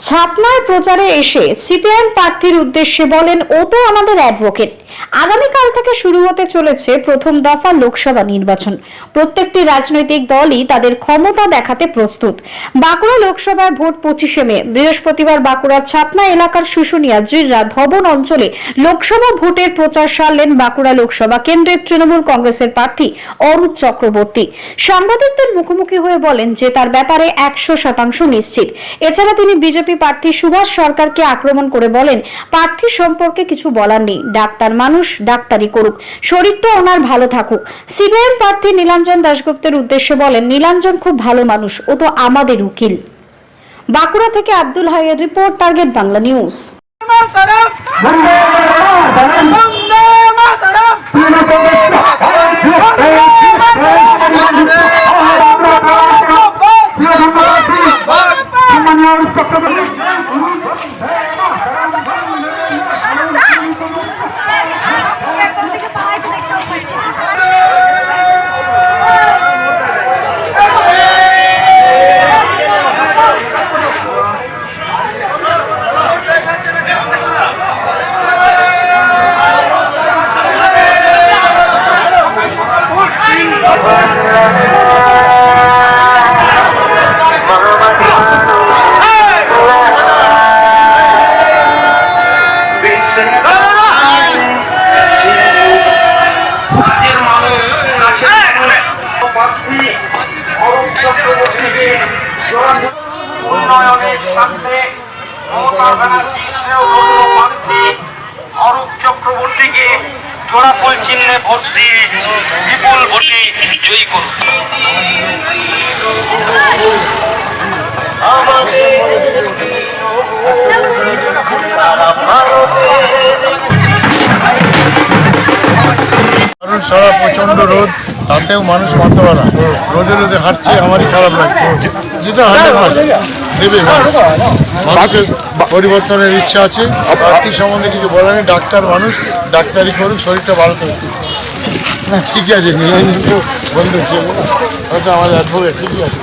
ছাতনায় প্রচারে এসে সিপিআইএম প্রার্থীর উদ্দেশ্যে বলেন, ও তো আমাদের অ্যাডভোকেট। আগামীকাল থেকে শুরু হতে চলেছে প্রথম দফা লোকসভা নির্বাচন। প্রত্যেকটি রাজনৈতিক দলই তাদের ক্ষমতা দেখাতে প্রস্তুত। বাঁকুড়া লোকসভায় ভোট 25শে মে। বৃহস্পতিবার বাঁকুড়ার ছাতনা এলাকার শুশুনিয়া জিররা ধবন অঞ্চলে লোকসভা ভোটের প্রচার সারলেন বাঁকুড়া লোকসভা কেন্দ্রের তৃণমূল কংগ্রেসের প্রার্থী অরূপ চক্রবর্তী। সাংবাদিকদের মুখোমুখি হয়ে বলেন যে তার ব্যাপারে 100% নিশ্চিত। এছাড়া তিনি বিজেপি প্রার্থী সুভাষ সরকারকে আক্রমণ করে বলেন, প্রার্থী সম্পর্কে কিছু বলার নেই, ডাক্তার মানুষ, ডাক্তারি করুক, শরীরটা ওনার ভালো থাকুক। সিপিআইএম প্রার্থী নীলাঞ্জন দাশগুপ্তের উদ্দেশ্যে বলেন, নীলাঞ্জন খুব ভালো মানুষ, ও তো আমাদের উকিল। বাঁকুড়া থেকে আব্দুল হাইয়ের রিপোর্ট, টার্গেট বাংলা নিউজ। উন্নয়নের স্বার্থে মমতা ব্যানার্জির প্রার্থী অরূপ চক্রবর্তীকে জোড়া ফুল চিহ্নে ভোট দিয়ে বিপুল ভোটে জয়ী করুন। কারণ সারা প্রচন্ড রোদ, তাতেও মানুষ মানতে পারে না। রোদে রোদে হাঁটছে, আমারই খারাপ লাগছে। যেটা 100% দেবে, মানুষের পরিবর্তনের ইচ্ছা আছে। প্রার্থী সম্বন্ধে কিছু বলার নেই, ডাক্তার মানুষ, ডাক্তারি করুক, শরীরটা ভালো থাকুক। না ঠিক আছে, নীলাঞ্জন বন্ধু ছিল, হয়তো আমাদের অ্যাডভোকেট, ঠিকই আছে।